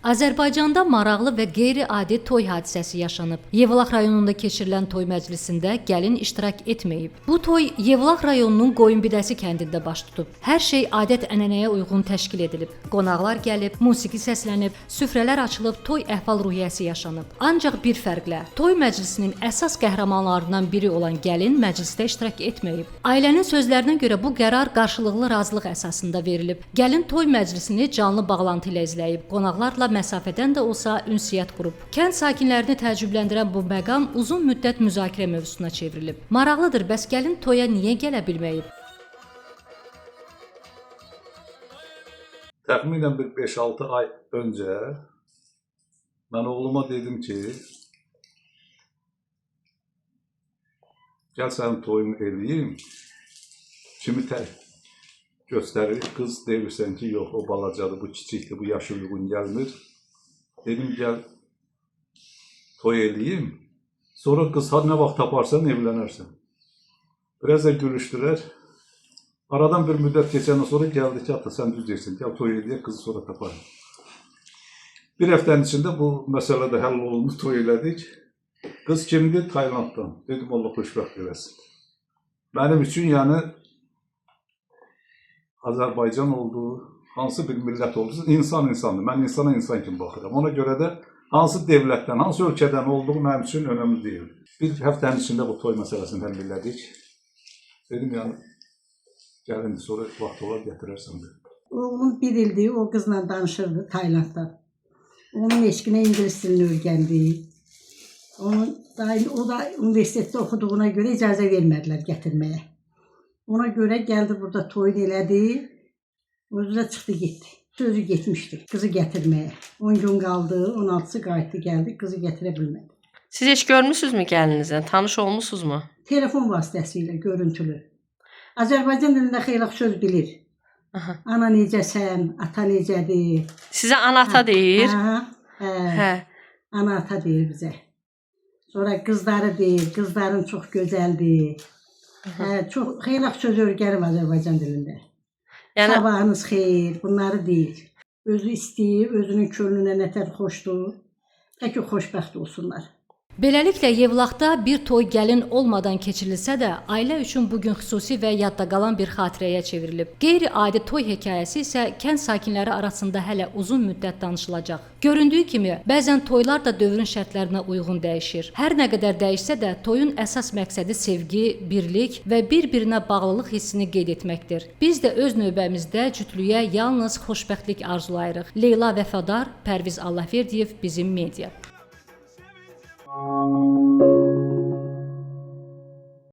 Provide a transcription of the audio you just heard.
Azərbaycanda maraqlı və qeyri-adi toy hadisəsi yaşanıb. Yevlax rayonunda keçirilən toy məclisində gəlin iştirak etməyib. Bu toy Yevlax rayonunun Qoyunbidəsi kəndində baş tutub. Hər şey adət-ənənəyə uyğun təşkil edilib. Qonaqlar gəlib, musiqi səslənib, süfrələr açılıb, toy əhval-ruhiyyəsi yaşanıb. Ancaq bir fərqlə, toy məclisinin əsas qəhrəmanlarından biri olan gəlin məclisdə iştirak etməyib. Ailənin sözlərinə görə bu qərar qarşılıqlı razılıq əsasında verilib. Gəlin toy məclisini canlı bağlantı ilə izləyib. Qonaqlarla məsafədən də olsa ünsiyyət qurub. Kənd sakinlərini təəccübləndirən bu məqam uzun müddət müzakirə mövzusuna çevrilib. Maraqlıdır, bəs gəlin toya niyə gələ bilməyib? Təxminən bir 5-6 ay öncə mən oğluma dedim ki, gəl sənin toyunu eləyim, kimi göstərir, qız deyirsən ki, yox, o balacadır, bu kiçikdir, bu yaşı uyğun gəlmir. Dedim, gəl toy eləyim, sonra qız nə vaxt taparsan, evlənərsən. Biraz da gülüşdülər. Aradan bir müddət keçəndən sonra gəldi ki, ata sən düz deyirsən, gəl toy eləyək, qızı sonra taparım. Bir həftənin içində bu məsələ də həll olundu, toy elədik. Qız kimdir? Taylanddan. Dedim, Allah xoşbəxt eləsin. Mənim üçün, yəni, Azərbaycan olduğu, hansı bir millət olduğu, insan insandır. Mən insana insan kimi baxıram. Ona görə də hansı devlətdən, hansı ölkədən olduğu mənim üçün önəmli deyil. Bir həftənin içində bu toy məsələsini həll elədik. Dedim, yəni, gəlin, sonra vaxt olar gətirərsən. Oğlum bir ildir, o qızla danışırdı Taylanddan. Onun eşqinə ingilis dilini öyrəndi. O da universitetdə oxuduğuna görə icazə vermədilər gətirməyə. Ona görə gəldi burada toyun elədi, özünə çıxdı getdi. Sözü getmişdi qızı gətirməyə. 10 gün qaldı, 16-sı qayıtdı gəldi, qızı gətirə bilmədi. Siz heç görmüsünüzmü gəlinizlə, tanış olmusunuzmu? Telefon vasitəsilə, görüntülü. Azərbaycan dilində xeyli söz bilir. Aha. Ana necəsən, ata necədir? Sizə ana-ata deyir? Hə. Ana-ata deyir bizə. Sonra qızları deyir, qızların çox gözəldir. Çox xeyli söz öyrənib Azərbaycan dilində. Yəni, sabahınız xeyir, bunları deyir. Özü istəyir, özünün könlünə nətər xoşdur, tək ki, xoşbəxt olsunlar. Beləliklə, Yevlaxda bir toy gəlin olmadan keçirilsə də, ailə üçün bugün xüsusi və yadda qalan bir xatirəyə çevrilib. Qeyri-adi toy hekayəsi isə kənd sakinləri arasında hələ uzun müddət danışılacaq. Göründüyü kimi, bəzən toylar da dövrün şərtlərinə uyğun dəyişir. Hər nə qədər dəyişsə də, toyun əsas məqsədi sevgi, birlik və bir-birinə bağlılıq hissini qeyd etməkdir. Biz də öz növbəmizdə cütlüyə yalnız xoşbəxtlik arzulayırıq. Leyla Vəfadar, Pərviz Allahverdiyev, Bizim Media.